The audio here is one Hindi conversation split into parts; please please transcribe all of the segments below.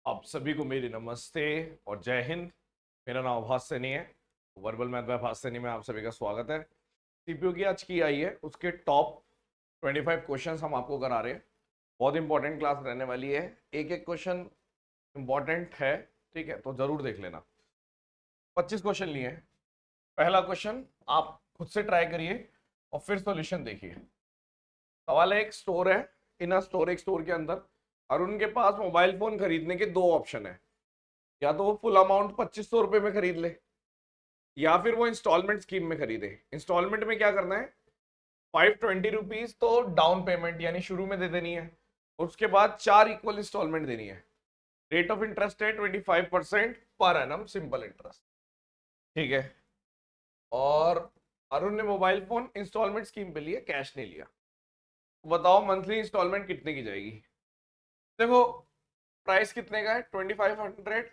आप सभी को मेरी नमस्ते और जय हिंद। मेरा नाम आभास सैनी है। वर्बल मैथ बाय आभास सैनी में आप सभी का स्वागत है। सीपीयू की आज की आई है, उसके टॉप 25 क्वेश्चंस हम आपको करा रहे हैं। बहुत इंपॉर्टेंट क्लास रहने वाली है। एक एक क्वेश्चन इंपॉर्टेंट है, ठीक है, तो जरूर देख लेना। 25 क्वेश्चन लिए हैं। पहला क्वेश्चन आप खुद से ट्राई करिए और फिर सॉल्यूशन देखिए। सवाल है, एक स्टोर है, इन अ स्टोर, एक स्टोर के अंदर अरुण के पास मोबाइल फोन खरीदने के दो ऑप्शन है। या तो वो फुल अमाउंट 2500 रुपए में खरीद ले, या फिर वो इंस्टॉलमेंट स्कीम में खरीदे। इंस्टॉलमेंट में क्या करना है, 520 रुपीज तो डाउन पेमेंट यानी शुरू में दे देनी है, उसके बाद 4 इक्वल इंस्टॉलमेंट देनी है। रेट ऑफ इंटरेस्ट है 25% पर एनम, सिंपल इंटरेस्ट, ठीक है। और अरुण ने मोबाइल फोन इंस्टॉलमेंट स्कीम पे लिया, कैश नहीं लिया। तो बताओ मंथली इंस्टॉलमेंट कितने की जाएगी। देखो, प्राइस कितने का है, 2500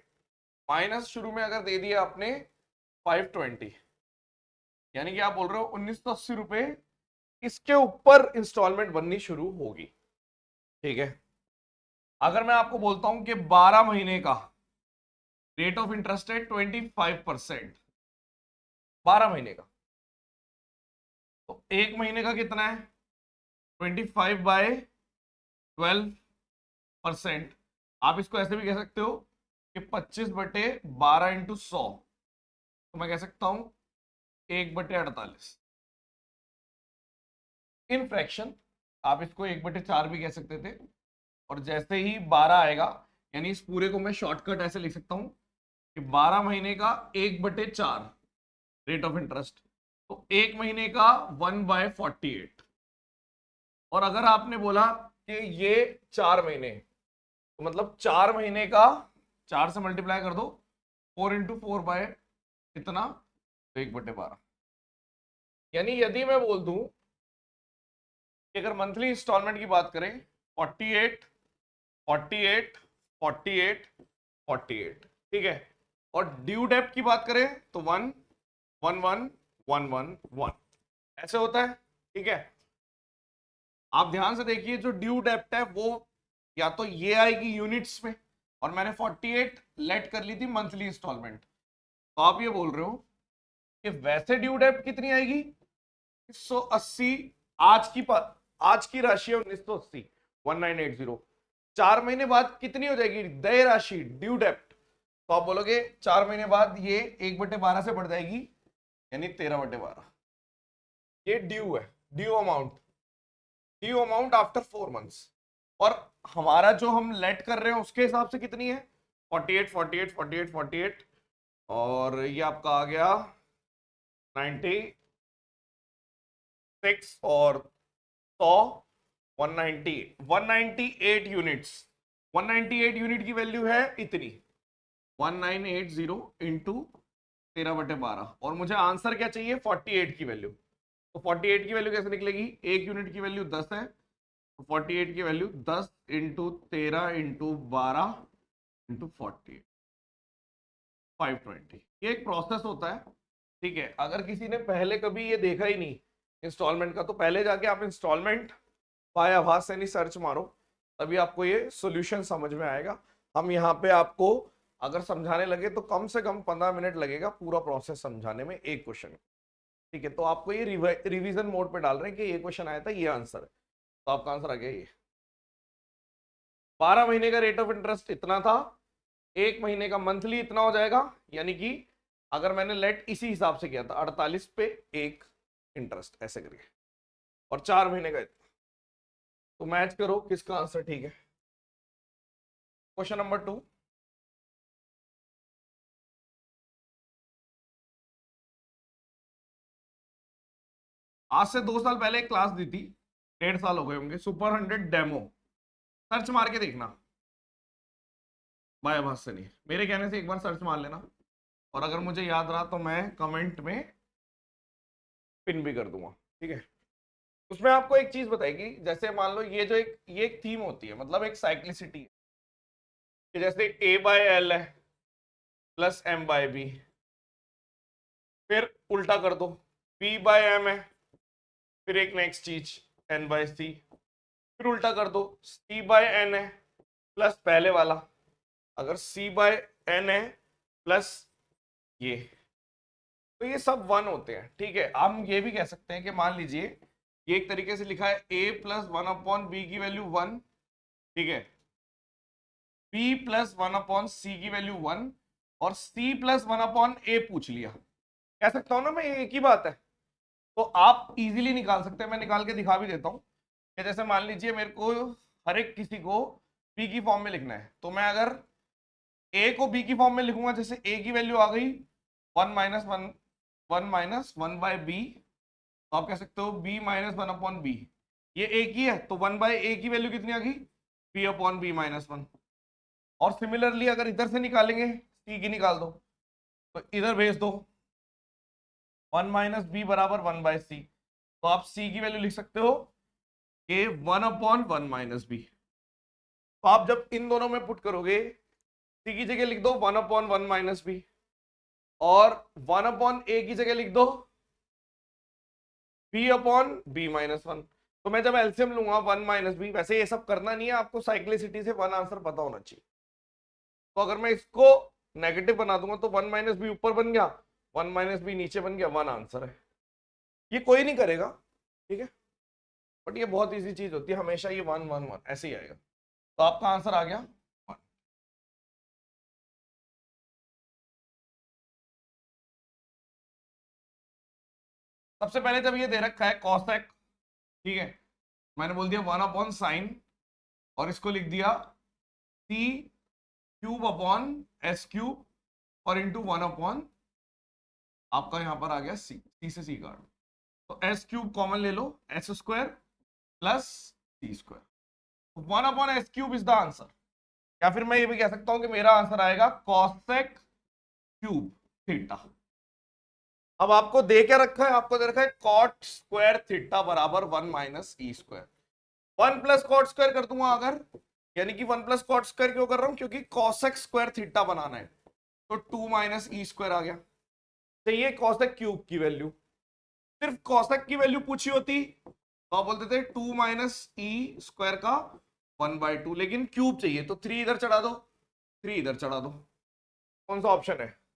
माइनस शुरू में अगर दे दिया आपने 520, यानी कि आप बोल रहे हो 1980 रुपए, इसके ऊपर इंस्टॉलमेंट बननी शुरू होगी, ठीक है। अगर मैं आपको बोलता हूं कि 12 महीने का रेट ऑफ इंटरेस्ट है 25%, 12 महीने का, तो एक महीने का कितना है, 25/12%। आप इसको ऐसे भी कह सकते हो कि 25/12 × 100, तो मैं कह सकता हूं 1/48 इन फ्रैक्शन। आप इसको 1/4 भी कह सकते थे। और जैसे ही 12 आएगा, यानी इस पूरे को मैं शॉर्टकट ऐसे लिख सकता हूं कि 12 महीने का 1/4 रेट ऑफ इंटरेस्ट, तो एक महीने का 1/48। और अगर आपने बोला कि ये 4 महीने, तो मतलब 4 महीने का 4 से मल्टीप्लाई कर दो, 4 × 4 बाय कितना, तो 1/12। यानी यदि मैं बोल दूं कि अगर मंथली इंस्टॉलमेंट की बात करें, 48 48 48 48, ठीक है। और ड्यू डेप्ट की बात करें तो 1 1 1 1 1 1 ऐसे होता है, ठीक है। आप ध्यान से देखिए, जो ड्यू डेप्ट है वो या तो ये आएगी यूनिट्स में, और मैंने 48 लेट कर ली थी मंथली इंस्टॉलमेंट, तो आप ये बोल रहे हो कि वैसे ड्यू डेप्ट कितनी आएगी, 1980। आज की राशि है 1980, 1980। 4 महीने बाद कितनी हो जाएगी देय राशि, ड्यू डेप्ट, तो आप बोलोगे 4 महीने बाद ये 1/12 से बढ़ जाएगी, यानी 13/12। ये ड्यू है, due amount, due amount after 4 months. और हमारा जो हम लेट कर रहे हैं उसके हिसाब से कितनी है, 48 48 48 48, और ये आपका आ गया 96 और 100, 198 यूनिट्स। 198 यूनिट की वैल्यू है इतनी, 1980 इंटू 13/12, और मुझे आंसर क्या चाहिए, 48 की वैल्यू। तो 48 की वैल्यू कैसे निकलेगी, एक यूनिट की वैल्यू 10 है, तो 48 की वैल्यू 10 इंटू 13 इंटू 12 इंटू 48, 520। ये एक प्रोसेस होता है, ठीक है। अगर किसी ने पहले कभी ये देखा ही नहीं इंस्टॉलमेंट का, तो पहले जाके आप इंस्टॉलमेंट बाय आभास सैनी सर्च मारो, तभी आपको ये सॉल्यूशन समझ में आएगा। हम यहाँ पे आपको अगर समझाने लगे तो कम से कम 15 मिनट लगेगा पूरा प्रोसेस समझाने में, एक क्वेश्चन, ठीक है। तो आपको ये रिवीजन मोड पे डाल रहे हैं कि ये क्वेश्चन आया था, ये आंसर है, तो आपका आंसर आ गया ये। 12 महीने का रेट ऑफ इंटरेस्ट इतना था, एक महीने का मंथली इतना हो जाएगा, यानी कि अगर मैंने लेट इसी हिसाब से किया था 48 पे एक इंटरेस्ट ऐसे करके, और 4 महीने का इतना, तो मैच करो किसका आंसर ठीक है। क्वेश्चन नंबर 2, आज से 2 साल पहले एक क्लास दी थी, 1.5 साल हो गए होंगे, सुपर 100 डेमो, सर्च मार के देखना, बाय आभास से नहीं, मेरे कहने से एक बार सर्च मार लेना, और अगर मुझे याद रहा तो मैं कमेंट में पिन भी कर दूंगा, ठीक है। उसमें आपको एक चीज बताएगी, जैसे मान लो ये एक थीम होती है, मतलब एक साइक्लिसिटी है, कि जैसे A/L है प्लस M/B, फिर उल्टा कर दो, B/M है, फिर एक नेक्स्ट चीज N/C, फिर उल्टा कर दो, C/N है प्लस पहले वाला, अगर c बाय n है प्लस ये, तो ये सब 1 होते हैं, ठीक है। हम ये भी कह सकते हैं कि मान लीजिए ये एक तरीके से लिखा है a प्लस 1/b की वैल्यू 1, ठीक है, b प्लस 1/c की वैल्यू 1 और c प्लस 1/a पूछ लिया, कह सकता हूं ना मैं, ये एक ही बात है। तो आप इजीली निकाल सकते हैं, मैं निकाल के दिखा भी देता हूं कि जैसे मान लीजिए मेरे को हर एक किसी को b की फॉर्म में लिखना है, तो मैं अगर a को b की फॉर्म में लिखूंगा, जैसे a की वैल्यू आ गई 1 - 1 तो आप कह सकते हो b - 1/b, ये a की है तो 1/a की वैल्यू कितनी आ गई, b/b - 1। और सिमिलरली अगर इधर से निकालेंगे c की निकाल दो, तो इधर भेज दो 1 - b बराबर 1/c, तो आप c की वैल्यू लिख सकते हो कि 1/1 - b। तो आप जब इन दोनों में पुट करोगे, c की जगह लिख दो 1/1 - b और 1/a की जगह लिख दो b/b - 1। तो मैं जब एलसीएम लूंगा 1 - b, वैसे ये सब करना नहीं है आपको, साइक्लिसिटी से वन आंसर पता होना चाहिए। तो अगर मैं इसको नेगेटिव बना दूंगा तो 1 - b ऊपर बन गया, 1 - b नीचे बन गया, 1 आंसर है। ये कोई नहीं करेगा, ठीक है, बट ये बहुत इजी चीज होती है, हमेशा ये 1 1 1 ऐसे ही आएगा। तो आपका आंसर आ गया 1। सबसे पहले जब ये दे रखा है कॉसेक, ठीक है, मैंने बोल दिया 1/sin और इसको लिख दिया c³/s³ और इंटू 1/, आपका यहां पर आ गया c से c काट, तो s³ कॉमन ले लो, s² plus c², 1/s³ is the answer. या फिर मैं ये भी कह सकता हूं कि मेरा आंसर आएगा कॉसेक क्यूब थीटा। अब आपको दे क्या रखा है, आपको दे रखा है कॉट स्क्वायर थीटा बराबर 1 - e²। 1 प्लस कॉट स्क्वायर कर दूंगा अगर, यानी कि 1 प्लस कॉट स्क्वायर क्यों कर रहा हूं, क्योंकि कॉसेक स्क्वायर थीटा बनाना है, तो 2 - e² आ गया। चाहिए कॉसेक क्यूब की वैल्यू, सिर्फ कॉसेक की वैल्यू पूछी होती तो आप बोलते थे 2 - e² का 1/2, लेकिन क्यूब चाहिए तो 3 इधर चढ़ा दो, 3 इधर चढ़ा दो। कौन सा ऑप्शन है?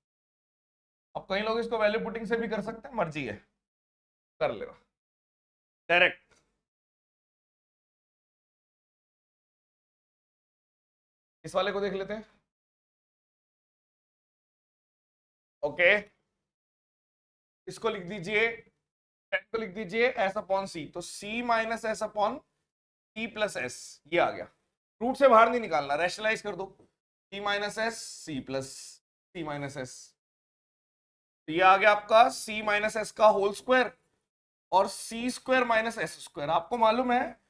अब कई लोग इसको वैल्यू पुटिंग से भी कर सकते हैं, मर्जी है, कर लेना डायरेक्ट। इस वाले को देख लेते हैं, ओके, इसको लिख दीजिए, 10 को लिख दीजिए s/c, तो c - s/c प्लस s, ये आ गया। रूट से बाहर नहीं निकालना, रैशनलाइज कर दो, c - s c plus c - s, तो ये आ गया आपका c - s का होल स्क्वायर और c² - s²। आपको मालूम है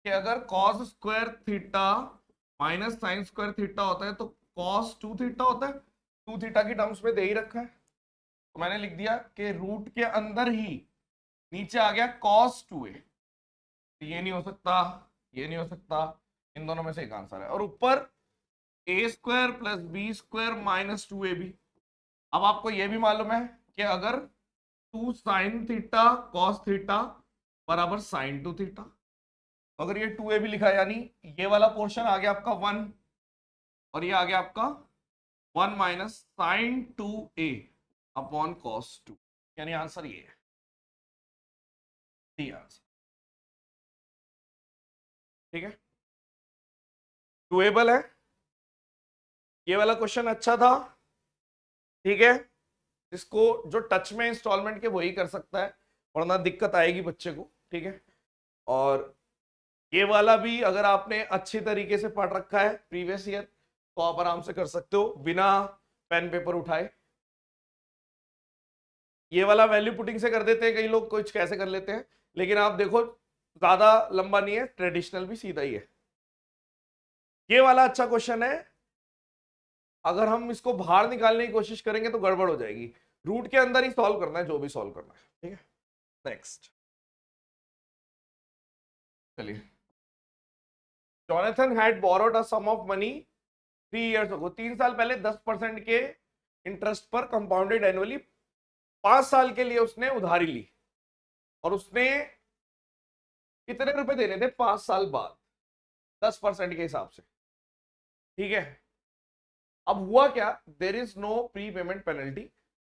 कि अगर cos square theta minus sine square theta होता है तो cos 2 थीटा होता है, 2 थीटा की टर्म्स में दे ही रखा है, तो मैंने लिख दिया कि रूट के अंदर ही नीचे आ गया cos 2a। ये नहीं हो सकता, ये नहीं हो सकता, इन दोनों में से एक आंसर है, और ऊपर a² प्लस b² - 2ab। अब आपको यह भी मालूम है कि अगर 2 sin थीटा cos थीटा बराबर sin 2 थीटा, अगर ये 2a भी लिखा है, यानी ये वाला पोर्शन आ गया आपका 1 और ये आ गया आपका 1 - sin 2a अपॉन cos 2, यानी आंसर ये है, आंसर, ठीक है, डुएबल है। ये वाला क्वेश्चन अच्छा था, ठीक है, इसको जो टच में इंस्टॉलमेंट के वही कर सकता है, वरना दिक्कत आएगी बच्चे को, ठीक है। और ये वाला भी अगर आपने अच्छी तरीके से पढ़ रखा है प्रीवियस ईयर, तो आप आराम से कर सकते हो बिना पेन पेपर उठाए। ये वाला वैल्यू पुटिंग से कर देते हैं कई लोग, कुछ कैसे कर लेते हैं, लेकिन आप देखो ज्यादा लंबा नहीं है, ट्रेडिशनल भी सीधा ही है। ये वाला अच्छा क्वेश्चन है, अगर हम इसको बाहर निकालने की कोशिश करेंगे तो गड़बड़ हो जाएगी, रूट के अंदर ही सॉल्व करना है जो भी सॉल्व करना है, ठीक है। नेक्स्ट, चलिए, Jonathan had borrowed a sum of money 3 years ago, 3 साल पहले 10% के इंटरेस्ट पर कंपाउंडेड एनुअली 5 साल के लिए उसने उधारी ली, और उसने कितने रुपए देने थे 5 साल बाद 10% के हिसाब से, ठीक है। अब हुआ क्या, there is no pre payment penalty,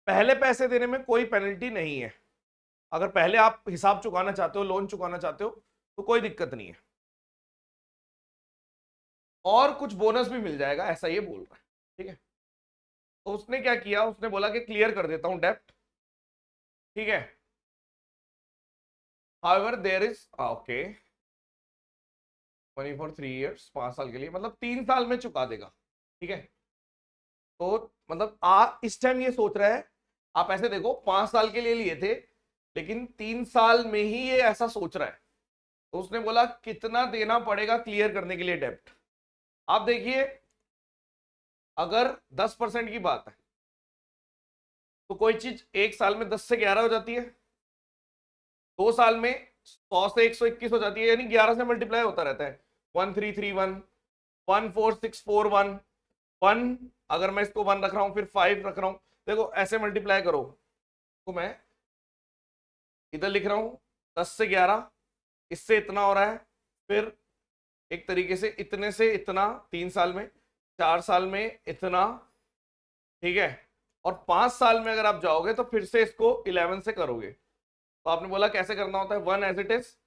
पहले पैसे देने में कोई पेनल्टी नहीं है। अगर पहले आप हिसाब चुकाना चाहते हो, लोन चुकाना चाहते हो, तो कोई दिक्कत नहीं है, और कुछ बोनस भी मिल जाएगा, ऐसा ये बोल रहा है। ठीक है, तो उसने क्या किया, उसने बोला कि क्लियर कर देता हूं डेप्ट। ठीक है, however there is okay money for 3 years, 5 साल के लिए, मतलब 3 साल में चुका देगा। ठीक है, तो मतलब इस टाइम ये सोच रहा है, आप ऐसे देखो 5 साल के लिए लिए थे, लेकिन 3 साल में ही ये ऐसा सोच रहा है। तो उसने बोला कितना देना पड़ेगा क्लियर करने के लिए डेप्ट। आप देखिए, अगर 10% की बात है, तो कोई चीज 1 साल में 10 से 11 हो जाती है, 2 साल में 100 से 121 हो जाती है, यानी 11 से मल्टीप्लाई होता रहता है। 1331, 14641, 1, अगर मैं इसको 1 रख रहा हूं, फिर 5 रख रहा हूं, देखो ऐसे मल्टीप्लाई करो, तो मैं इधर लिख रहा हूं 10 से 11, इससे इतना हो रहा है, फिर एक तरीके से इतने से इतना 3 साल में, 4 साल में इतना। ठीक है, और 5 साल में अगर आप जाओगे तो फिर से इसको 11 से करोगे। तो आपने बोला कैसे करना होता है, 1 एज इट इज,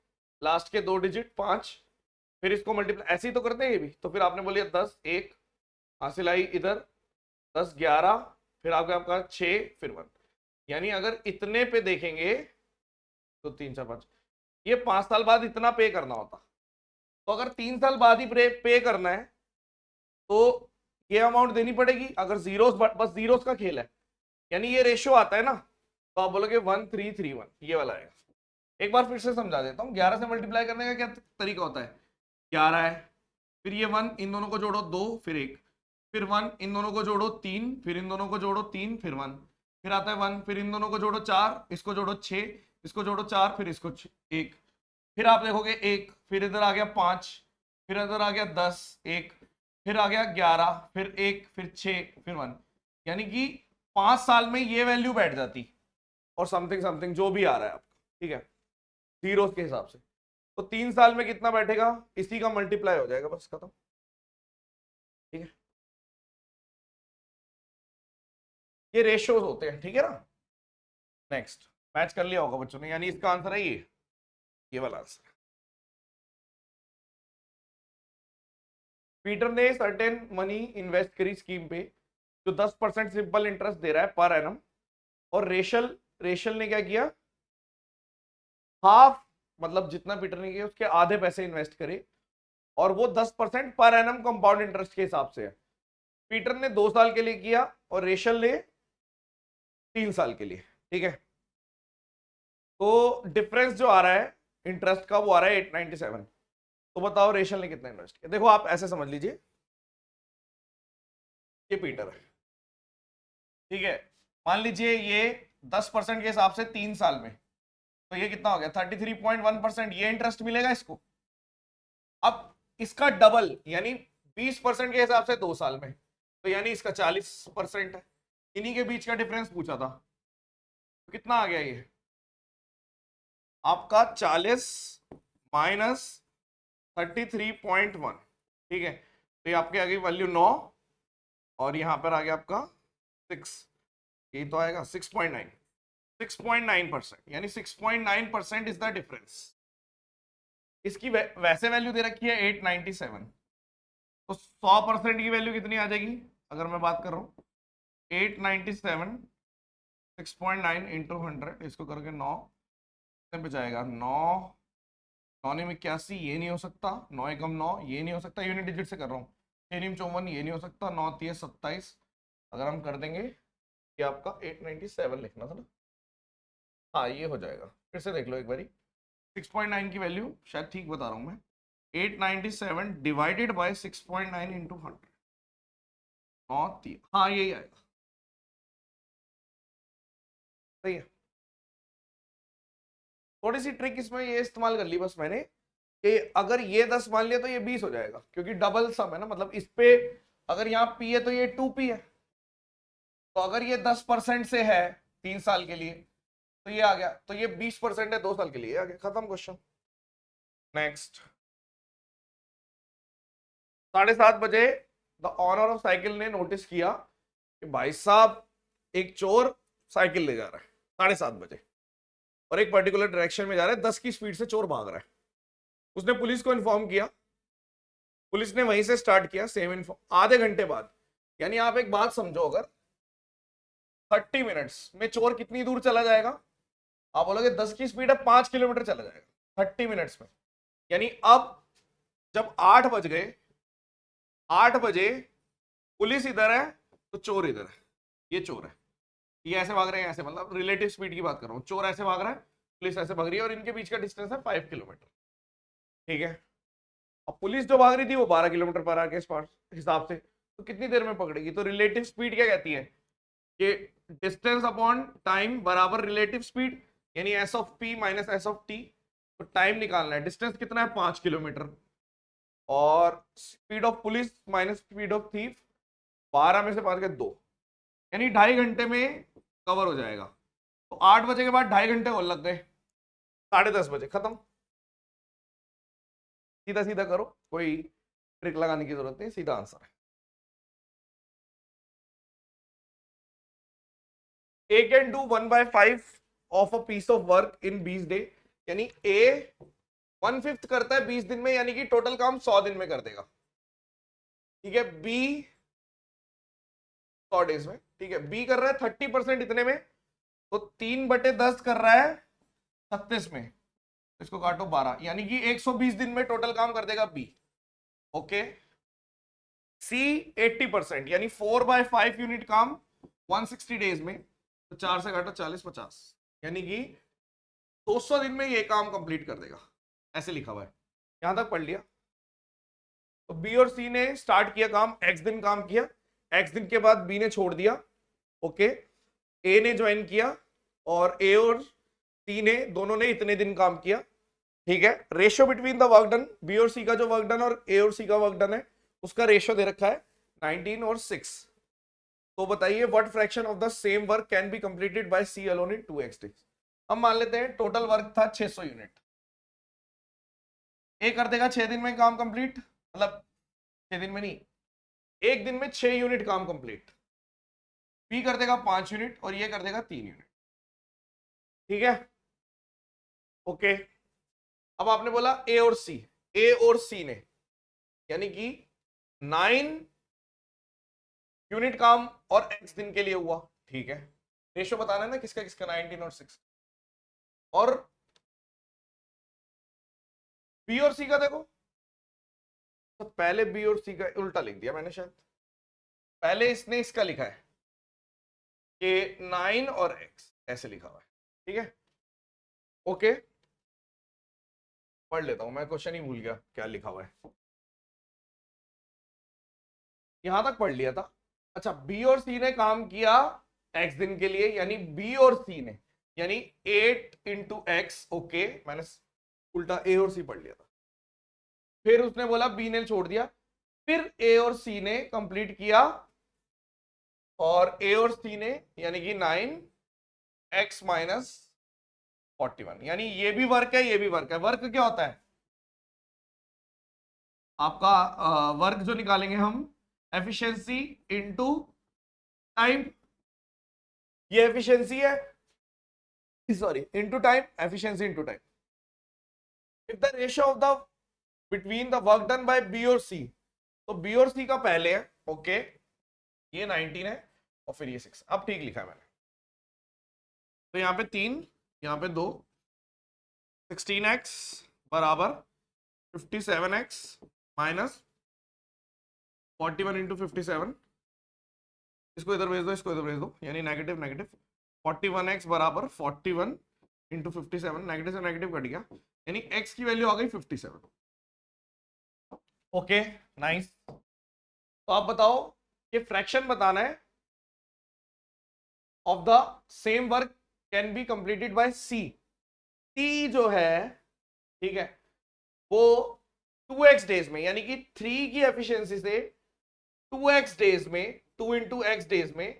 लास्ट के 2 डिजिट 5, फिर इसको मल्टीप्लाई, ऐसे ही तो करते हैं ये भी। तो फिर आपने बोलिए 10, 1 हासिल आई इधर, 10 11, फिर आपका 6, फिर 1, यानी अगर इतने पे देखेंगे तो 3 4 5, ये 5 साल बाद इतना पे करना होता। तो अगर 3 साल बाद ही पे करना है, तो ये अमाउंट देनी पड़ेगी। अगर जीरोस, बस जीरोस का खेल है, यानी ये रेशियो आता है ना, तो आप बोलोगे 1331, ये वाला आएगा। एक बार फिर से समझा देता हूँ, 11 से मल्टीप्लाई करने का क्या तरीका होता है, 11 है, फिर ये 1, इन दोनों को जोड़ो 2, फिर 1, फिर 1, इन दोनों को जोड़ो 3, फिर इन दोनों को जोड़ो 3, फिर 1, फिर आता है 1, फिर इन दोनों को जोड़ो 4, इसको जोड़ो 6, इसको जोड़ो 4, फिर इसको 1, फिर आप देखोगे 1, फिर इधर आ गया 5, फिर इधर आ गया 10, 1, फिर आ गया 11, फिर 1, फिर 6, फिर 1, यानी कि 5 साल में ये वैल्यू बैठ जाती, और समथिंग समथिंग जो भी आ रहा है आपका। ठीक है, जीरो के हिसाब से, तो 3 साल में कितना बैठेगा, इसी का मल्टीप्लाई हो जाएगा, बस खत्म। ठीक है, ये रेशियोज होते हैं। ठीक है ना, नेक्स्ट, मैच कर लिया होगा बच्चों ने, यानी इसका आंसर है ये वाला आंसर। पीटर ने सर्टेन मनी इन्वेस्ट करी स्कीम पे, जो 10% सिंपल इंटरेस्ट दे रहा है पर एनम, और रेशल रेशल ने क्या किया, हाफ, मतलब जितना पीटर ने किया उसके आधे पैसे इन्वेस्ट करे, और वो 10% पर एनम कंपाउंड इंटरेस्ट के हिसाब से है। पीटर ने 2 साल के लिए किया और रेशल ने 3 साल के लिए। ठीक है, तो डिफरेंस जो आ रहा है इंटरेस्ट का, वो आ रहा है 897। तो बताओ रेशल ने कितना इन्वेस्ट किया। देखो आप ऐसे समझ लीजिए, ये पीटर है, ठीक है, मान लीजिए ये 10% के हिसाब से 3 साल में, तो ये कितना हो गया 33.1%, ये इंटरेस्ट मिलेगा इसको। अब इसका डबल, यानी 20% के हिसाब से 2 साल में, तो यानी इसका 40% है। इन्हीं के बीच का डिफरेंस पूछा था, तो कितना आ गया ये आपका 40 माइनस 33.1। ठीक है, तो ये आपके आ गई वैल्यू 9, और यहां पर आ गया आपका 6, ये तो आएगा 6.9, 6.9%, यानी 6.9% इज द डिफरेंस। इसकी वैसे वैल्यू दे रखी है 897, तो 100% की वैल्यू कितनी आ जाएगी, अगर मैं बात कर रहा हूँ 897, 6.9 इंटू 100, इसको करके 9 पे जाएगा, 9 9 में 81, ये नहीं हो सकता, 9 एकम 9, ये नहीं हो सकता, यूनिट डिजिट से कर रहा हूँ, 3 54, ये नहीं हो सकता, 9 3 27, अगर हम कर देंगे, ये आपका 897 लिखना था ना, हाँ ये हो जाएगा। फिर से देख लो एक बारी, 6.9 की वैल्यू शायद ठीक बता रहा हूँ मैं, 897 डिवाइडेड बाय 6.9 इंटू 100, 9 3, हाँ यही आएगा, सही है। थोड़ी सी ट्रिक इसमें ये इस्तेमाल कर ली बस मैंने, कि अगर ये 10 मान लिया तो ये 20 हो जाएगा, क्योंकि डबल सम है ना, मतलब इस पे अगर यहाँ पी है तो ये 2p है, तो अगर ये 10% से है 3 साल के लिए, तो ये आ गया, तो ये 20% है 2 साल के लिए, आ गया, खत्म क्वेश्चन। नेक्स्ट, 7:30 बजे द ऑनर ऑफ साइकिल ने नोटिस किया कि भाई साहब एक चोर साइकिल ले जा रहा है 7:30 बजे और एक पर्टिकुलर डायरेक्शन में जा रहा है, 10 की स्पीड से चोर भाग रहा है। उसने पुलिस को इन्फॉर्म किया, पुलिस ने वहीं से स्टार्ट किया सेम इन्फॉर्म। आधे घंटे बाद, यानी आप एक बात समझो, अगर 30 मिनट्स में चोर कितनी दूर चला जाएगा? आप बोलोगे 10 की स्पीड है, 5 किलोमीटर चला जाएगा 30 मिनट्स में। यानी अब जब 8 बज गए, 8 बजे पुलिस इधर है तो चोर इधर है, ये चोर है, ये ऐसे भाग रहे हैं, ऐसे मतलब रिलेटिव स्पीड की बात कर रहा हूं, चोर ऐसे भाग रहा है, पुलिस ऐसे भाग रही है और इनके बीच का डिस्टेंस है 5 किलोमीटर। ठीक है, अब पुलिस जो भाग रही थी वो 12 किलोमीटर पर आवर के हिसाब से, तो कितनी देर में पकड़ेगी? तो रिलेटिव स्पीड क्या कहती है कि डिस्टेंस अपॉन टाइम बराबर रिलेटिव स्पीड, यानी S of P minus S of T. तो टाइम निकालना है, डिस्टेंस कितना है 5 किलोमीटर, और speed of police minus speed of thief, 12 में से 5 के 2, यानी 2.5 घंटे में कवर हो जाएगा। तो 8 बजे के बाद 2.5 घंटे और लग गए, 10:30 बजे खत्म। सीधा सीधा करो, कोई ट्रिक लगाने की जरूरत नहीं, सीधा आंसर है। A can do 1/5 of a piece of work in 20 day, यानी A 1/5 करता है 20 दिन में, यानी कि टोटल काम 100 दिन में कर देगा। ठीक है, B 100 डेज में। ठीक है, B कर रहा है 30% इतने में, तो 3/10 कर रहा है 36 में, इसको काटो 12, यानी कि 120 दिन में टोटल काम कर देगा B। ओके, C 80%, यानी 4/5 यूनिट काम 160 डेज में, तो 4 से काटो 40 50, यानी कि 200 दिन में ये काम कंप्लीट कर देगा, ऐसे लिखा हुआ है। यहां तक पढ़ लिया। तो बी और सी ने स्टार्ट किया काम, एक्स दिन काम किया, एक्स दिन के बाद बी ने छोड़ दिया। ओके, ए ने ज्वाइन किया और ए और सी ने दोनों ने इतने दिन काम किया। ठीक है, ratio between the work done, B और सी का जो वर्क डन और ए और सी का वर्क डन है उसका रेशियो दे रखा है 19 और 6। तो बताइए what fraction of the same work can be completed by C alone in 2x days. हम मान लेते हैं टोटल वर्क था 600 यूनिट, ए कर देगा 6 दिन में काम कंप्लीट, मतलब 6 दिन में नहीं, एक दिन में 6 यूनिट काम कंप्लीट, बी कर देगा 5 यूनिट और ये कर देगा 3 यूनिट। ठीक है, ओके। अब आपने बोला ए और सी, ए और सी ने यानी कि 9 यूनिट काम और एक्स दिन के लिए हुआ। ठीक है, रेशो बताना है ना किसका किसका, 19 और 6। और बी और सी का देखो, तो पहले बी और सी का उल्टा लिख दिया मैंने शायद, पहले इसने इसका लिखा है कि 9 और x ऐसे लिखा हुआ है। ठीक है, ओके, पढ़ लेता हूं मैं, क्वेश्चन ही भूल गया क्या लिखा हुआ है, यहां तक पढ़ लिया था। अच्छा, बी और सी ने काम किया x दिन के लिए, यानी बी और सी ने, यानी 8 इंटू एक्स। ओके, मैंने उल्टा ए और सी पढ़ लिया था। फिर उसने बोला बी ने छोड़ दिया, फिर ए और सी ने कंप्लीट किया, और ए और सी ने यानी कि 9x माइनस 41, यानी ये भी वर्क है ये भी वर्क है। वर्क क्या होता है आपका? वर्क जो निकालेंगे हम, एफिशिएंसी इनटू टाइम, ये एफिशिएंसी है, sorry into time, efficiency into time. If the ratio of the between the work done by B और सी, तो बी और सी का पहले है, ओके, ये 19 है और फिर ये 6। अब ठीक लिखा है मैंने, तो यहां पे 3, यहां पे 2, 16x बराबर 57x माइनस 41 इंटू 57, इसको इधर भेज दो, इसको इधर भेज दो, यानी नेगेटिव नेगेटिव, 41x बराबर 41 इंटू 57, नेगेटिव से नेगेटिव कट गया, यानी x की वैल्यू आ गई 57। Okay, nice. तो आप बताओ, ये फ्रैक्शन बताना है of the same work can be completed by C. C जो है, ठीक है, वो 2x डेज में, यानी कि 3 की एफिशिएंसी से 2x डेज में, 2 इंटू एक्स डेज में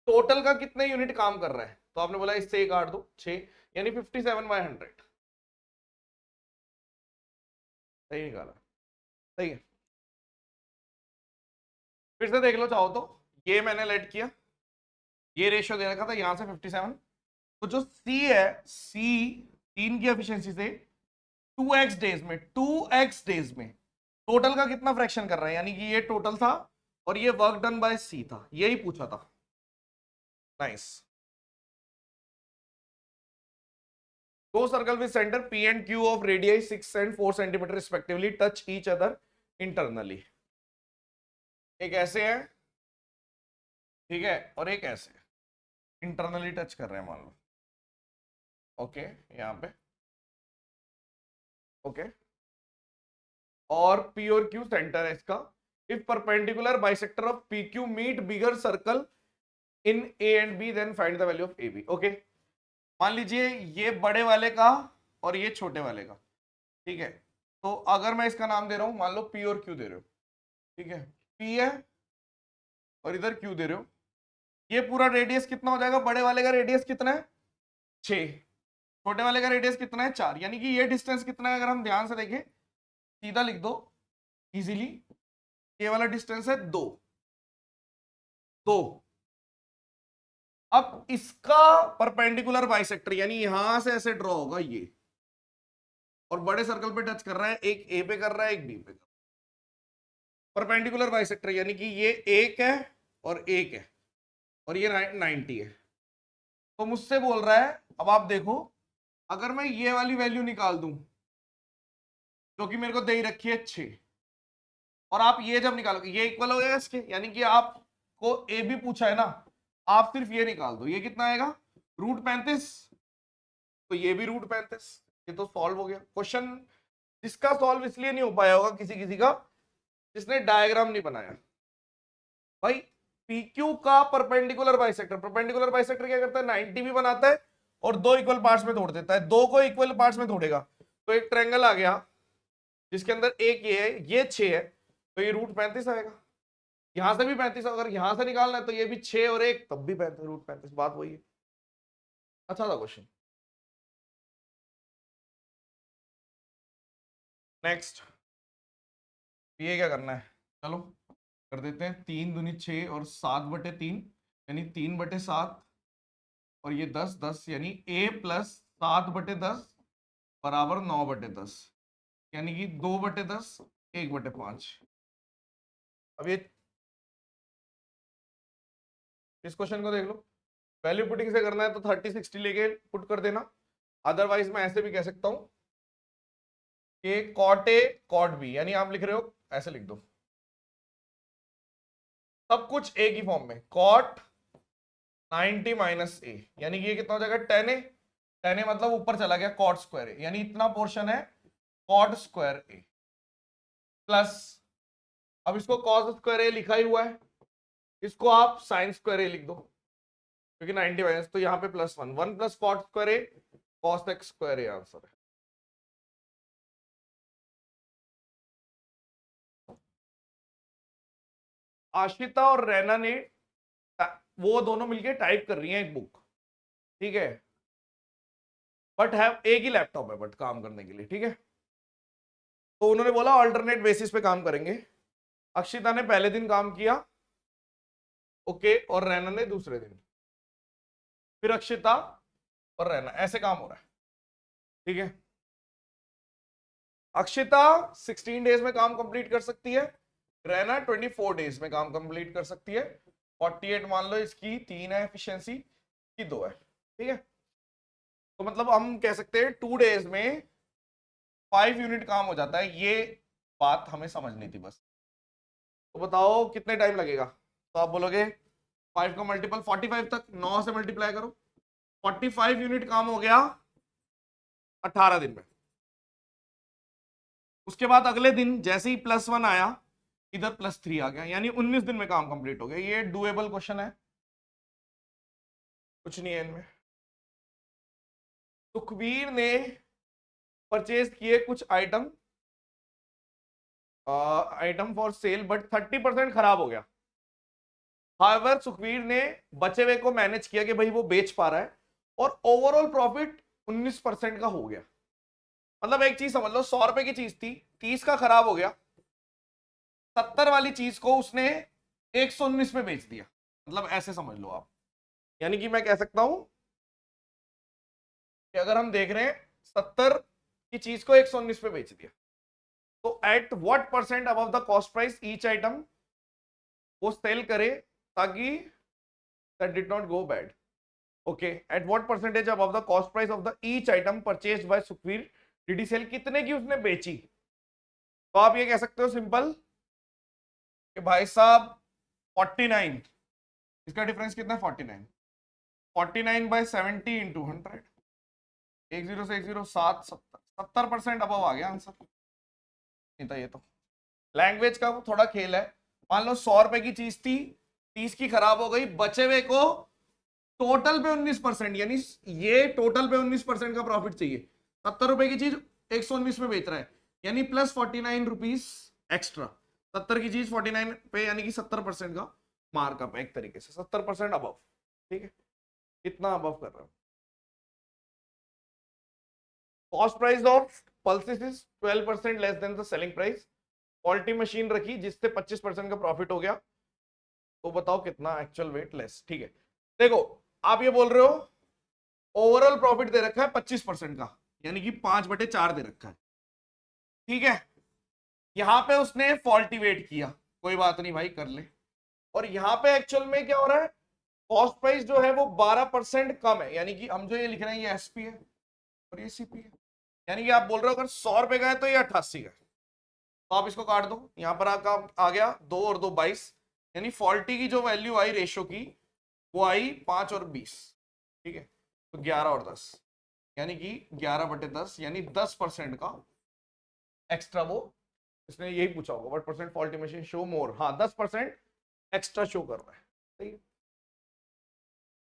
टोटल का कितने यूनिट काम कर रहा है? तो आपने बोला इससे काट दो 6, यानी 57/100। सही निकाला, सही है। फिर से देख लो चाहो तो, ये मैंने लेट किया, ये रेशियो दे रखा था यहां से 57, तो जो सी है, सी 3 की एफिशिएंसी से 2x डेज में, 2x डेज में टोटल का कितना फ्रैक्शन कर रहा है, यानी कि ये टोटल था और ये वर्क डन बाय सी था, यही पूछा था। नाइस। दो circle with centre P and Q of radii 6 and 4 centimeter respectively touch each other internally। एक ऐसे है, ठीक है, और एक ऐसे इंटरनली टच कर रहे हैं मान लो, ओके, यहां पे, ओके, और P और Q सेंटर है इसका। If perpendicular bisector of PQ meet bigger circle in A and B then find the value of AB। Okay, मान लीजिए ये बड़े वाले का और ये छोटे वाले का, ठीक है, तो अगर मैं इसका नाम दे रहा हूं, मान लो P और Q दे रहे हो, ठीक है, P है और इधर Q दे रहे हो, ये पूरा रेडियस कितना हो जाएगा, बड़े वाले का रेडियस कितना है 6, छोटे वाले का रेडियस कितना है 4, यानी कि ये डिस्टेंस कितना है, अगर हम ध्यान से देखें, सीधा लिख दो इजीली, ये वाला डिस्टेंस है 2, 2। अब इसका परपेंडिकुलर बाइसेक्टर यानी यहां से ऐसे ड्रॉ होगा ये, और बड़े सर्कल पे टच कर रहा है, एक ए पे कर रहा है, एक बी पे कर रहा है। परपेंडिकुलर बाइसेक्टर यानी कि ये एक है और एक है, और ये 90 है। तो मुझसे बोल रहा है, अब आप देखो, अगर मैं ये वाली वैल्यू निकाल दूं जो कि मेरे को दे रखी है 6, और आप ये जब निकालोगे ये इक्वल हो जाएगा इसके, यानी कि आपको ए बी पूछा है ना, आप सिर्फ ये निकाल दो, ये कितना आएगा √35, तो ये भी √35, ये तो सॉल्व हो गया क्वेश्चन। जिसका सॉल्व इसलिए नहीं हो पाया होगा किसी किसी का, जिसने डायग्राम नहीं बनाया। भाई PQ का परपेंडिकुलर बाइसेक्टर क्या करता है, 90 भी बनाता है और दो इक्वल पार्ट्स में तोड़ देता है, दो को इक्वल पार्ट्स में तोड़ेगा तो एक ट्रायंगल आ गया जिसके अंदर एक ये है, ये 6 है, तो ये √35 आएगा। यहां से भी 35, अगर यहां से निकालना है तो ये भी 6 और 1 तब भी 35, √35, बात वही है। अच्छा था क्वेश्चन। नेक्स्ट, ये क्या करना है, चलो कर देते हैं, 3 दूनी 6 और 7/3 यानी 3/7, और ये 10 10 यानी A + 7/10 बराबर 9/10, यानी कि 2/10 1/5। अब ये इस क्वेश्चन को देख लो, वैल्यू पुटिंग से करना है तो 30 60 लेके पुट कर देना, अदरवाइज मैं ऐसे भी कह सकता हूं कि cot A cot B, यानी आप लिख रहे हो ऐसे लिख दो, सब कुछ A की फॉर्म में, cot 90 - A, यानी कि ये कितना हो जाएगा 10A, 10A मतलब ऊपर चला गया cot स्क्वायर A, यानी इतना पोर्शन है cot स्क्वायर A प्लस, अब इसको cos स्क्वायर A लिखा ही हुआ है, इसको आप sin स्क्वायर A लिख दो क्योंकि 90 माइनस, तो यहाँ पे +1, 1 + cot square A cos x square A answer है। आशिता और रैना ने, वो दोनों मिलके टाइप कर रही हैं एक बुक, ठीक है, बट है एक ही लैपटॉप है बट काम करने के लिए, ठीक है, तो उन्होंने बोला अल्टरनेट बेसिस पे काम करेंगे। अक्षिता ने पहले दिन काम किया, ओके, और रैना ने दूसरे दिन, फिर अक्षिता और रैना, ऐसे काम हो रहा है, ठीक है। अक्षिता 16 डेज में काम कंप्लीट कर सकती है, रैना 24 डेज में काम कंप्लीट कर सकती है, 48 मान लो इसकी 3 है एफिशिएंसी की 2 है, ठीक है। तो मतलब हम कह सकते हैं 2 डेज में 5 यूनिट काम हो जाता है, ये बात हमें समझनी थी बस। तो बताओ कितने टाइम लगेगा, तो आप बोलोगे 5 का मल्टीपल 45 तक, 9 से मल्टीप्लाई करो, 45 यूनिट काम हो गया 18 दिन में। उसके बाद अगले दिन जैसे ही +1 आया इधर +3 आ गया, यानी 19 दिन में काम कंप्लीट हो गया। ये डुएबल क्वेश्चन है, कुछ नहीं है इनमें। सुखबीर ने परचेज किए कुछ आइटम फॉर सेल बट 30% खराब हो गया। हाउएवर सुखबीर ने बचे हुए को मैनेज किया कि भाई वो बेच पा रहा है, और ओवरऑल प्रॉफिट 19% का हो गया। मतलब एक चीज समझ लो, 100 रुपए की चीज थी, 30 का खराब हो गया, 70 वाली चीज को उसने 119 पे बेच दिया, मतलब ऐसे समझ लो आप। यानी कि मैं कह सकता हूं कि अगर हम देख रहे हैं 70 की चीज को 119 पे बेच दिया, तो at what percent above the cost price each item वो सेल करे ताकि that did not go bad. Okay, at what percentage above the cost price of the each item purchased by Sukhvir did he sell, कितने की उसने बेची। तो आप ये कह सकते हो सिंपल कि भाई साहब 49, इसका डिफरेंस कितना है 49, 49 बाय 70 इंटू 100, 10 से 10 7 70% अबव आ गया आंसर। नहीं था ये तो लैंग्वेज का थोड़ा खेल है। मान लो 100 रुपए की चीज थी, 30 की खराब हो गई, बचे हुए को टोटल पे 19%, यानी ये टोटल पे 19% का प्रॉफिट चाहिए। 70 रुपए की चीज 119 में बेच रहा है, यानी प्लस 49 रुपीज एक्स्ट्रा। 70 की चीज 49 पे, यानी कि 70% का मार्कअप है एक तरीके से, 70% अबव। ठीक है, कितना अबव कर रहा हूं। Cost price of pulses is 12% less than the selling price. Quality machine रखी जिससे 25% का प्रॉफिट हो गया, तो बताओ कितना एक्चुअल वेट लेस। ठीक है, देखो आप ये बोल रहे हो ओवरऑल प्रॉफिट दे रखा है 25% का, यानी कि 5/4 दे रखा है। ठीक है, यहां पे उसने फॉल्टी वेट किया, कोई बात नहीं भाई कर ले। और यहां पे एक्चुअल में क्या हो रहा है, कॉस्ट प्राइस जो है वो 12% कम है, यानी कि हम जो ये लिख रहे हैं ये एसपी है और ये सीपी है। यानी कि आप बोल रहे हो अगर 100 रुपए का है तो ये 88 का है, तो आप इसको काट दो। यहां पर आ गया 2 और 2 22, यानी फॉल्टी की जो वैल्यू आई रेशो की वो आई 5 और 20। ठीक है, तो 11 और 10, यानी कि 11/10, यानी 10% का एक्स्ट्रा वो, इसने यही पूछा होगा what percent faulty machine show मोर। हाँ, 10% एक्स्ट्रा शो कर रहा है। सही है।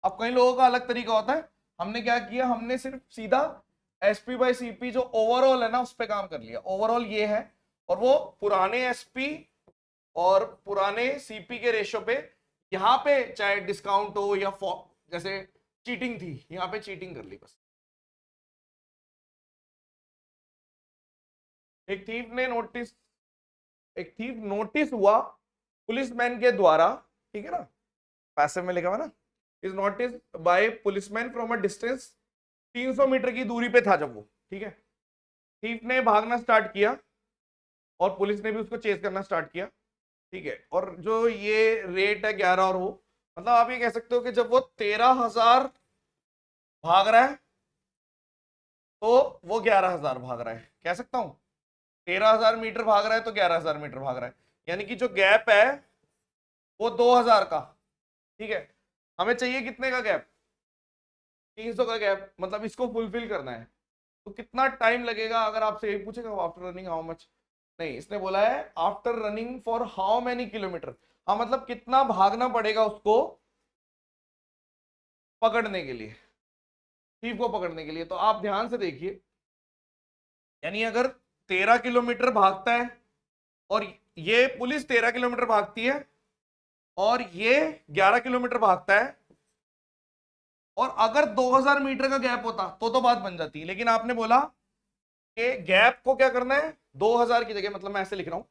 अब कई लोगों का अलग तरीका होता है, हमने क्या किया, हमने सिर्फ सीधा एसपी बाई सीपी जो ओवरऑल है ना उस पर काम कर लिया। ओवरऑल ये है, और वो पुराने एसपी और पुराने सीपी के रेशो पे, यहां पे चाहे डिस्काउंट हो या जैसे चीटिंग थी, यहां पे चीटिंग कर ली बस। एक थीफ ने नोटिस एक थीफ नोटिस हुआ पुलिसमैन के द्वारा, ठीक है ना, पैसे में लिखा हुआ ना, is notice by policeman from a distance, 300 metre की दूरी पे था जब वो। ठीक है, थीफ ने भागना स्टार्ट किया और पुलिस ने भी उसको चेस करना स्टार्ट किया। ठीक है, और जो ये रेट है 11 और वो, मतलब आप ये कह सकते हो कि जब वो 13,000 भाग रहा है तो वो 11,000 भाग रहा है, कह सकता हूं। 13,000 मीटर भाग रहा है तो 11,000 मीटर भाग रहा है, यानी कि जो गैप है वो 2,000 का। ठीक है, हमें चाहिए कितने का गैप, 300 का गैप, मतलब इसको फुलफिल करना है। तो कितना टाइम लगेगा, अगर आपसे यही पूछेगा आफ्टर रनिंग हाउ मच, नहीं, इसने बोला है after running for how many kilometre. हाँ, मतलब कितना भागना पड़ेगा उसको पकड़ने के लिए, थीफ को पकड़ने के लिए। तो आप ध्यान से देखिए, यानी अगर 13 किलोमीटर भागता है और ये पुलिस 13 किलोमीटर भागती है और ये 11 किलोमीटर भागता है, और अगर 2,000 मीटर का गैप होता तो बात बन जाती है। लेकिन आपने बोला कि गैप को क्या करना है, 2,000 की जगह, मतलब मैं ऐसे लिख रहा हूं,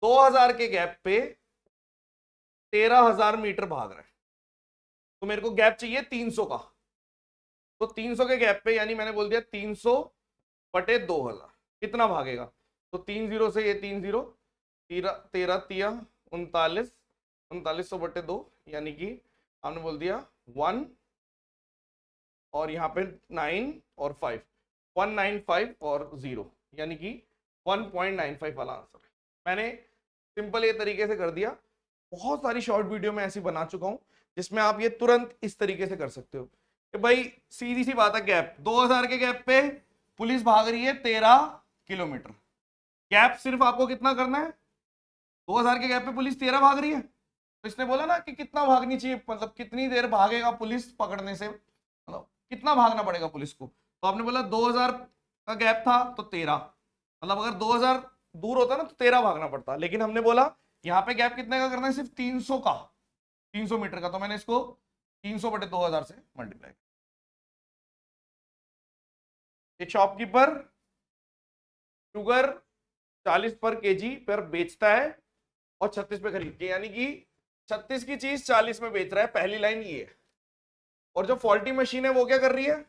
2,000 के गैप पे 13,000 मीटर भाग रहा है, तो मेरे को गैप चाहिए 300 का। तो 300 के गैप पे, यानी मैंने बोल दिया 300/2000 कितना भागेगा, तो 30 से ये 30, 13 39, 3900/2, यानी कि हमने बोल दिया 1 और यहाँ पे 9 और 5, 195 और 0, यानी कि 1.95 वाला आंसर है। मैंने सिंपल ये तरीके से कर दिया। बहुत सारी शॉर्ट वीडियो में ऐसी बना चुका हूं जिसमें आप ये तुरंत इस तरीके से कर सकते हो कि भाई सीधी सी बात है, गैप 2,000 के गैप पे पुलिस भाग रही है 13 किलोमीटर। गैप सिर्फ आपको कितना करना है, 2,000 के गैप पे पुलिस 13 भाग रही है, तो इसने बोला ना कि कितना भागनी चाहिए, मतलब कितनी देर भागेगा पुलिस पकड़ने से, मतलब कितना भागना पड़ेगा पुलिस को। तो आपने बोला 2,000 का गैप था तो 13, मतलब अगर 2,000 दूर होता ना तो 13 भागना पड़ता, लेकिन हमने बोला यहाँ पे गैप कितने का करना है, सिर्फ 300 का, 300 मीटर का, तो मैंने इसको 300/2000 से मल्टीप्लाई। एक शॉपकीपर शुगर 40 पर केजी पर बेचता है और 36 पे खरीदती है, यानी कि 36 की चीज 40 में बेच रहा है, पहली लाइन ये है। और जो फॉल्टी मशीन है वो क्या कर रही है,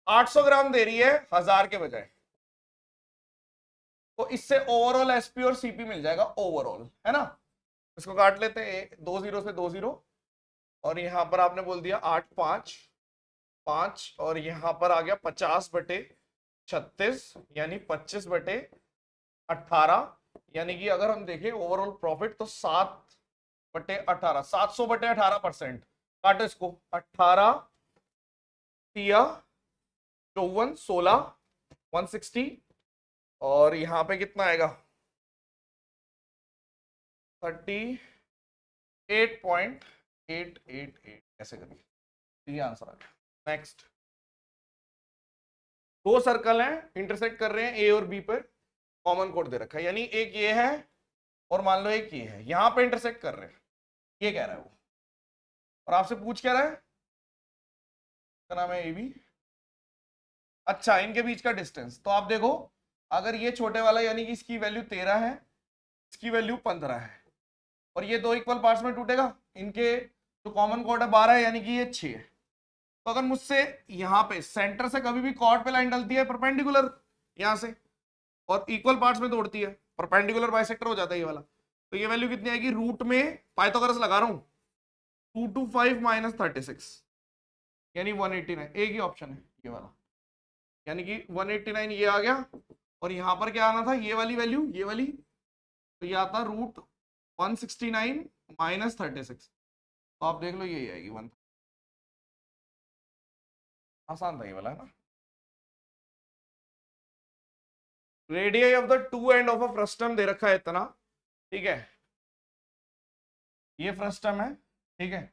800 ग्राम दे रही है 1000 के बजाय। तो इससे ओवरऑल एसपी और सीपी मिल जाएगा ओवरऑल, है ना। इसको काट लेते हैं, 2 0 से 2 0, और यहां पर आपने बोल दिया 8 5 5, और यहां पर आ गया 50/36, यानी 25/18, यानी कि अगर हम देखें ओवरऑल प्रॉफिट तो 7/18, 700/18%। काटो इसको, 18 तिया 54 16 160, और यहां पे कितना आएगा 38.888, ऐसे करिए, ये आंसर आ गया। नेक्स्ट, दो सर्कल हैं, इंटरसेक्ट कर रहे हैं ए और बी पर, कॉमन कोड दे रखा है, यानी एक ये है और मान लो एक ये है, यहां पे इंटरसेक्ट कर रहे हैं, ये कह रहा है वो, और आपसे पूछ क्या रहा है, क्या नाम है, ए बी। अच्छा, इनके बीच का डिस्टेंस, तो आप देखो अगर ये छोटे वाला यानी कि इसकी वैल्यू 13 है, इसकी वैल्यू 15 है, और ये दो इक्वल पार्ट्स में टूटेगा, इनके जो कॉमन कोड है 12 है, यानी कि ये 6 है। तो अगर मुझसे यहाँ पे सेंटर से कभी भी कॉर्ड पे लाइन डलती है परपेंडिकुलर यहां से, और इक्वल पार्ट्स में तोड़ती है, परपेंडिकुलर बाइसेक्टर हो जाता है ये वाला, तो ये वैल्यू कितनी आएगी, रूट में पाइथागोरस लगा रहा हूं, 225 - 36, यानी 189, एक ही ऑप्शन है ये वाला, यानी कि 189 ये आ गया, और यहां पर क्या आना था, ये वाली वैल्यू, ये वाली, तो ये आता रूट 169 - 36, तो आप देख लो यही आएगी 1। आसान था ये वाला, है ना। Radius of the two end of a frustum दे रखा है इतना, ठीक है, ये फ्रस्टम है, ठीक है,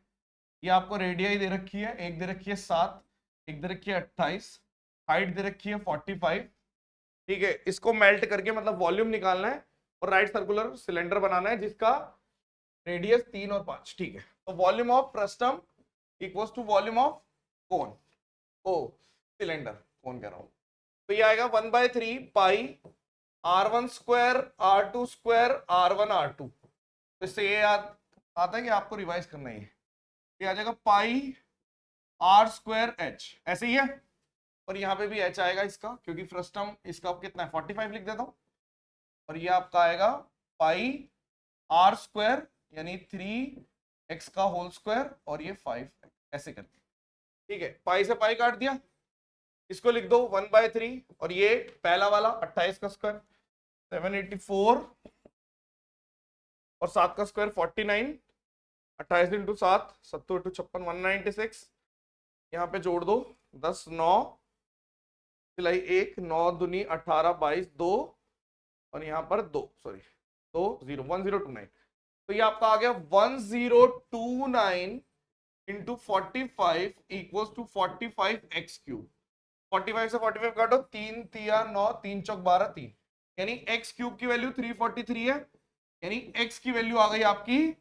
ये आपको रेडियस दे रखी है, एक दे रखी है 7, एक दे रखी है 28, हाइट दे रखी है 45, ठीक है। इसको मेल्ट करके मतलब वॉल्यूम निकालना है, और राइट सर्कुलर सिलेंडर बनाना है जिसका रेडियस 3 और 5, ठीक है। तो volume of frustum equals to volume of cone, oh cylinder, cone कह रहा हूं, तो ये आएगा 1/3 पाई R1² R2² R1 R2। तो इससे ये याद आता है कि आपको रिवाइज करना है, ये आ जाएगा पाई R² H, ऐसे ही है, और यहाँ पे भी H आएगा इसका, क्योंकि फ्रस्टम इसका कितना है 45 लिख देता हूँ, और ये आपका आएगा पाई R², यानी 3x का होल स्क्वायर, और ये 5, ऐसे करके, ठीक है। पाई से पाई काट दिया, इसको लिख दो 1/3, और ये पहला वाला 28 का स्क्वायर 784, और 7 का स्क्वायर 49, 28 × 7 70 × 56 196, यहाँ पे जोड़ दो 10 9 सिलाई 1 9 दूनी 18 22 2, और यहाँ पर 2 सॉरी 2 0 1029, तो ये आपका आ गया 1029 × 45 इक्वल्स टू 45x³। 45 से 45 काटो, 3 तिया 9 3 चौक 12 3, यानी x³ की वैल्यू 343 है, यानी x की वैल्यू आ गई आपकी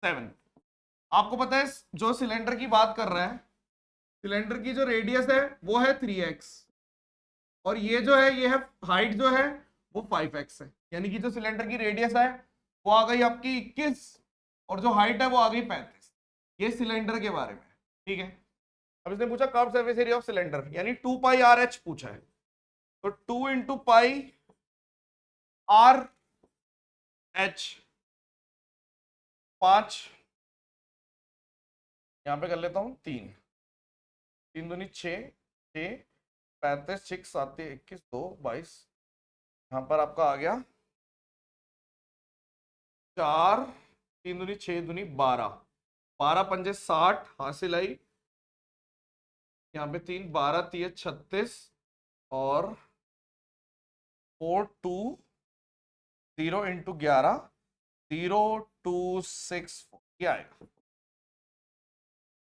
7। आपको पता है जो सिलेंडर की बात कर रहा है, सिलेंडर की जो रेडियस है वो है 3x, और ये जो है ये है हाइट जो है वो 5x है, यानी कि जो सिलेंडर की रेडियस है वो आ गई आपकी 21, और जो हाइट है वो आ गई 35। ये सिलेंडर के बारे में, ठीक है। अब इसने पूछा curve surface area of cylinder, यानी 2πRH पूछा है, तो 2 × πRH 5, यहां पे कर लेता हूं 3 3 दूनी 6 6 35 6 7 21 2 22, यहां पर आपका आ गया 4 3 दूनी 6 दूनी 12 12 पंजे 60 हासिल आई, यहाँ पे 3 12 3 36, और 4 2 0 × 11 0 2 6 4, ये आएगा,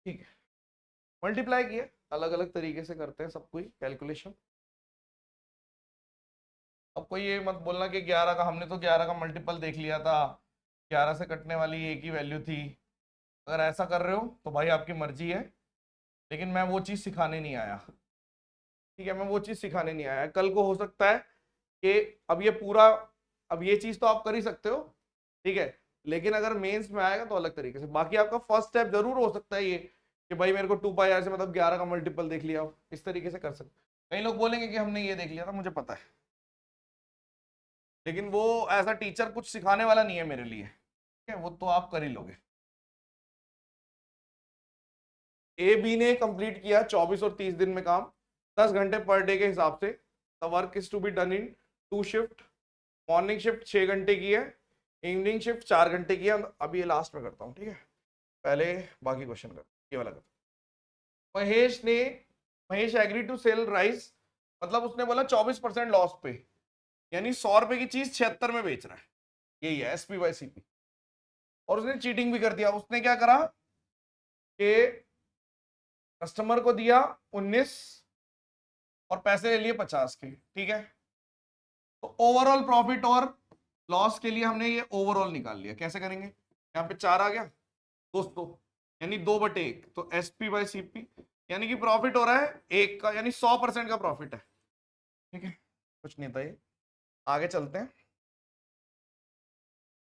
ठीक है। मल्टीप्लाई किए, अलग अलग तरीके से करते हैं सब कोई कैलकुलेशन। अब कोई ये मत बोलना कि 11 का, हमने तो 11 का मल्टीपल देख लिया था, 11 से कटने वाली एक ही वैल्यू थी। अगर ऐसा कर रहे हो तो भाई आपकी मर्जी है, लेकिन मैं वो चीज़ सिखाने नहीं आया, ठीक है, मैं वो चीज़ सिखाने नहीं आया। कल को हो सकता है कि अब ये पूरा, अब ये चीज़ तो आप कर ही सकते हो, ठीक है, लेकिन अगर मेंस में आएगा तो अलग तरीके से। बाकी आपका फर्स्ट स्टेप जरूर हो सकता है ये कि भाई मेरे को 2 पाई आर से मतलब 11 का मल्टीपल देख लिया, आप इस तरीके से कर सकते। कई लोग बोलेंगे कि हमने ये देख लिया था, मुझे पता है, लेकिन वो ऐसा टीचर कुछ सिखाने वाला नहीं है मेरे लिए, ठीक है, वो तो आप कर ही लोगे। ए बी ने कंप्लीट किया 24 और 30 दिन में काम, 10 घंटे पर डे के हिसाब से। The work is to be done in 2 shift. Morning shift 6 घंटे की है, इवनिंग शिफ्ट 4 घंटे की है। अभी ये लास्ट में करता हूँ, ठीक है, पहले बाकी क्वेश्चन कर, ये वाला कर। Mahesh agree to sell rice, मतलब उसने बोला 24% लॉस पे, यानी 100 रुपए की चीज 76 में बेच रहा है, यही है एसपी बाय सीपी। और उसने चीटिंग भी कर दिया। उसने क्या करा कि कस्टमर को दिया 19 और पैसे ले लिए 50 के, ठीक है। तो ओवरऑल प्रॉफिट और लॉस के लिए हमने ये ओवरऑल निकाल लिया। कैसे करेंगे, यहाँ पे 4 आ गया दोस्तों, यानी 2/1, तो एसपी बाय सीपी, यानी कि प्रॉफिट हो रहा है 1 का, यानी 100% का प्रॉफिट है, ठीक है, कुछ नहीं था ये। आगे चलते हैं।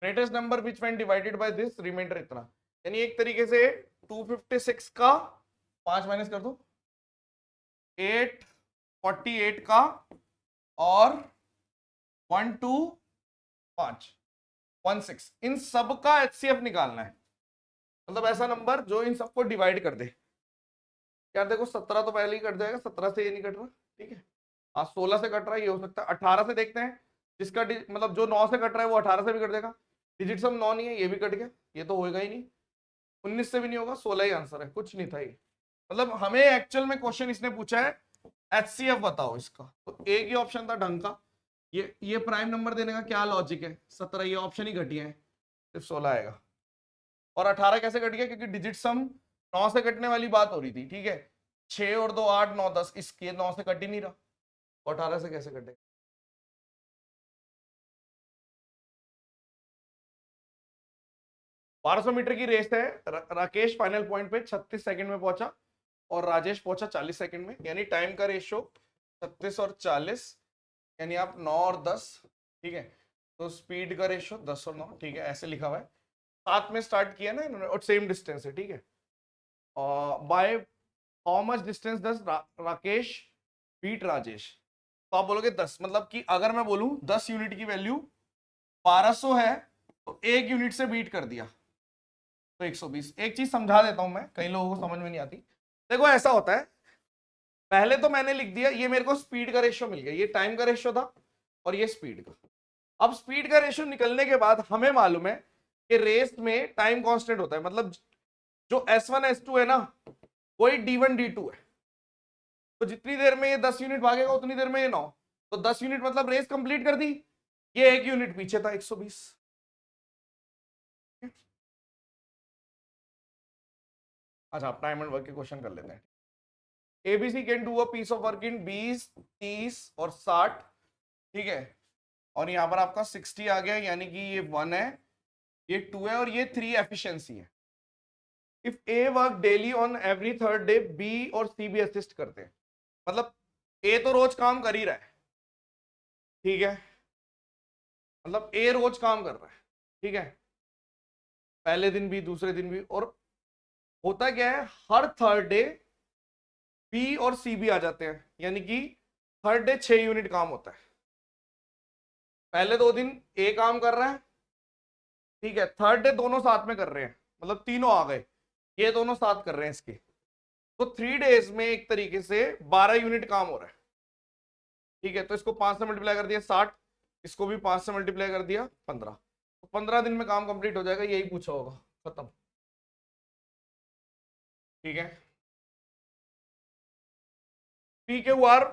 Greatest number which when divided by this remainder इतना, यानी एक तरीके से 256 का 5 माइनस कर दो, 848 का और 125 इन सब का एचसीएफ निकालना है। मतलब ऐसा नंबर जो इन सबको डिवाइड कर दे। यार देखो 17 तो पहले ही कट जाएगा, 17 से ये नहीं कट रहा, ठीक है। आज 16 से कट रहा है, ये हो सकता है 18 से। देखते हैं जिसका मतलब जो 9 से कट रहा है वो 18 से भी कट देगा। डिजिट सम 9 नहीं है, ये भी कट गया, ये तो होएगा ही नहीं। 19 से भी नहीं होगा, 16 ही आंसर है, कुछ नहीं था ये। मतलब हमें एक्चुअल में क्वेश्चन इसने पूछा है एचसीएफ बताओ इसका, तो एक ही ऑप्शन था ढंग का। ये प्राइम नंबर देने का क्या लॉजिक है, 17, ये ऑप्शन ही घटिया है, सिर्फ 16 आएगा। और 18 कैसे कट गया, क्योंकि डिजिट सम 9 से कटने वाली बात हो रही थी, ठीक है। 6 और 2 8 9 10, इसके 9 से कट ही नहीं रहा, 18 से कैसे कटे। 1200 मीटर की रेस है। राकेश फाइनल पॉइंट पे 36 सेकंड में पहुंचा और राजेश पहुंचा 40 सेकंड में, यानी टाइम का रेशियो 36 और 40, यानी आप 9 और 10, ठीक है। तो स्पीड का रेशियो 10 और 9, ठीक है, ऐसे लिखा हुआ है। 7 में स्टार्ट किया ना इन्होंने, और सेम डिस्टेंस है, ठीक है। बाय हाउ मच डिस्टेंस दस राकेश बीट राजेश, तो आप बोलोगे 10, मतलब कि अगर मैं बोलूं 10 यूनिट की वैल्यू 1200 है तो 1 यूनिट से बीट कर दिया तो 120। एक चीज समझा देता हूं मैं, कई लोगों को समझ में नहीं आती। देखो ऐसा होता है, पहले तो मैंने लिख दिया, ये मेरे को स्पीड का रेशियो मिल गया, ये टाइम का रेशियो था और ये स्पीड का। अब स्पीड का रेशियो निकलने के बाद हमें मालूम है कि रेस में टाइम कांस्टेंट होता है, मतलब जो S1 S2 है ना, वही D1 D2 है। तो जितनी देर में ये 10 यूनिट भागेगा उतनी देर में ये 9, तो 10 यूनिट मतलब रेस कंप्लीट कर दी। ये 1 यूनिट पीछे था, 120। अच्छा, आप टाइम एंड वर्क के क्वेश्चन कर लेते हैं। ABC can do a piece of work in 20 30 और 60, ठीक है। और यहां पर आपका 60 आ गया, यानी कि ये 1 है, ये 2 है और ये 3 एफिशिएंसी है। If A work daily on every third day, B और सी भी असिस्ट करते हैं। मतलब ए तो रोज काम कर ही रहा है, ठीक है, मतलब ए रोज काम कर रहा है, ठीक है, पहले दिन भी दूसरे दिन भी। और होता क्या है, हर थर्ड डे बी और सी भी आ जाते हैं, यानी कि थर्ड डे 6 यूनिट काम होता है। पहले 2 दिन ए काम कर रहा है, ठीक है, थर्ड डे दोनों साथ में कर रहे हैं, मतलब तीनों आ गए, ये दोनों साथ कर रहे हैं इसके। तो 3 डेज में एक तरीके से 12 यूनिट काम हो रहा है, ठीक है। तो इसको 5 से मल्टीप्लाई कर दिया 60, इसको भी 5 से मल्टीप्लाई कर दिया 15, तो 15 दिन में काम कंप्लीट हो जाएगा, यही पूछा होगा, खत्म, ठीक है। P Q R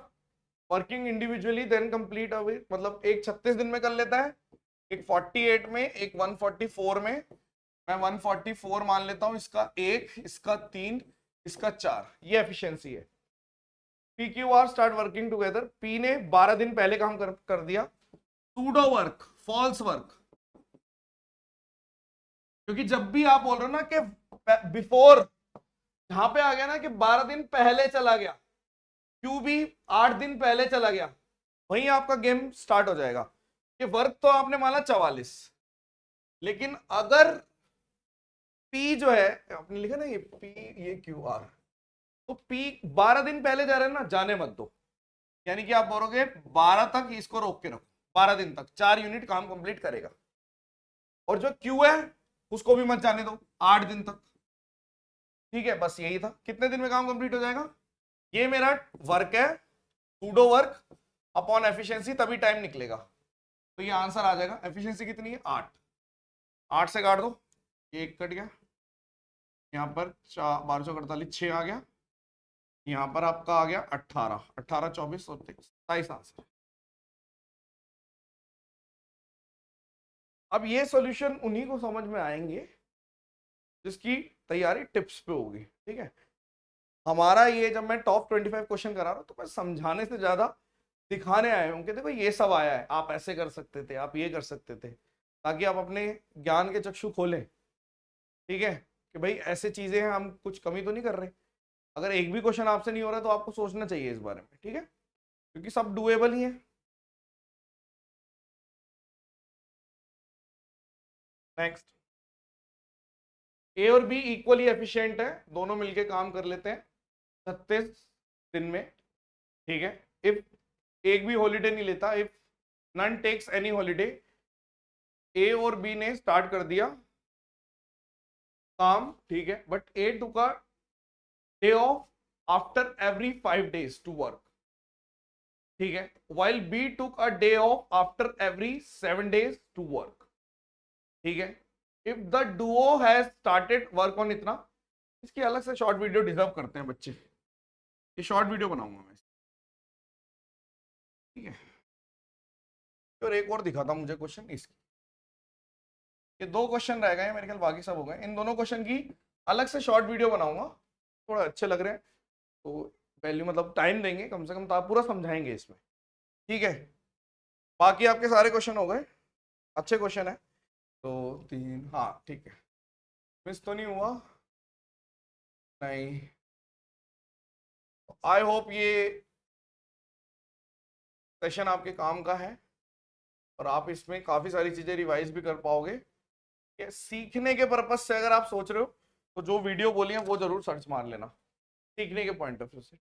working individually then complete away, मतलब एक 36 दिन में कर लेता है, एक 48 में, एक 144 में। मैं 144 मान लेता हूं, इसका 1, इसका 3, इसका 4, ये एफिशिएंसी है। P Q R start working together, P ने 12 दिन पहले काम कर दिया। सूडो वर्क, फॉल्स वर्क, क्योंकि जब भी आप बोल रहे हो ना कि बिफोर, यहां पे आ गया ना कि 12 दिन पहले चला गया, क्यू भी 8 दिन पहले चला गया, वहीं आपका गेम स्टार्ट हो जाएगा। कि वर्क तो आपने माना 44, लेकिन अगर पी जो है, आपने लिखा ना ये पी, ये क्यू आर, तो पी 12 दिन पहले जा रहे हैं ना, जाने मत दो। यानी कि आप बोलोगे 12 तक इसको रोक के रखो, 12 दिन तक 4 यूनिट काम कंप्लीट करेगा। और जो क्यू है उसको भी मत जाने दो 8 दिन तक। ठीक है, बस यही था। कितने दिन में काम कंप्लीट हो जाएगा? ये मेरा वर्क है, सूडो वर्क अपॉन एफिशिएंसी, तभी टाइम निकलेगा। तो ये आंसर आ जाएगा। एफिशिएंसी कितनी है? 8। 8 से काट दो, ये 1 कट गया, यहाँ पर 1248 6 आ गया, यहाँ पर आपका आ गया 18, 18 24 और 23, 27 आंसर। अब ये सॉल्यूशन उन्हीं को समझ में आएंगे जिसकी तैयारी टिप्स पे होगी। ठीक है, हमारा ये जब मैं टॉप 25 क्वेश्चन करा रहा हूं तो मैं समझाने से ज्यादा दिखाने आए हूँ कि देखो ये सब आया है, आप ऐसे कर सकते थे, आप ये कर सकते थे, ताकि आप अपने ज्ञान के चक्षु खोलें। ठीक है, कि भाई ऐसे चीजें हैं, हम कुछ कमी तो नहीं कर रहे। अगर एक भी क्वेश्चन आपसे नहीं हो रहा तो आपको सोचना चाहिए इस बारे में। ठीक है, क्योंकि सब डुएबल ही है। नेक्स्ट, ए और बी इक्वली एफिशिएंट है, दोनों मिलके काम कर लेते हैं 36 दिन में। ठीक है, इफ एक भी हॉलीडे नहीं लेता, if none takes any holiday, A और बी ने स्टार्ट कर दिया काम। ठीक है, बट ए टू का day off after every 5 days to work. ठीक है, while B took a day off after every 7 days to work. ठीक है, if the duo has started work on इतना, इसकी अलग से शॉर्ट वीडियो डिजर्व करते हैं बच्चे, ये शॉर्ट वीडियो बनाऊंगा मैं। ठीक है, और एक और दिखाता हूं मुझे क्वेश्चन इसकी। ये 2 क्वेश्चन रह गए मेरे ख्याल, बाकी सब हो गए। इन दोनों क्वेश्चन की अलग से शॉर्ट वीडियो बनाऊंगा, थोड़ा अच्छे लग रहे हैं तो वैल्यू, मतलब टाइम देंगे कम से कम, तो आप पूरा समझाएंगे इसमें। ठीक है, बाकी आपके सारे क्वेश्चन हो गए, अच्छे क्वेश्चन है। तो 3, हाँ ठीक है, मिस तो नहीं हुआ? नहीं। आई होप ये सेशन आपके काम का है और आप इसमें काफी सारी चीजें रिवाइज भी कर पाओगे। कि सीखने के पर्पज से अगर आप सोच रहे हो तो जो वीडियो बोली है वो जरूर सर्च मार लेना, सीखने के पॉइंट ऑफ व्यू से।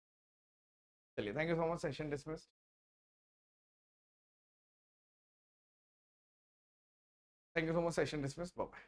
चलिए, thank you so much, session dismiss. Thank you so much, session dismiss, bye.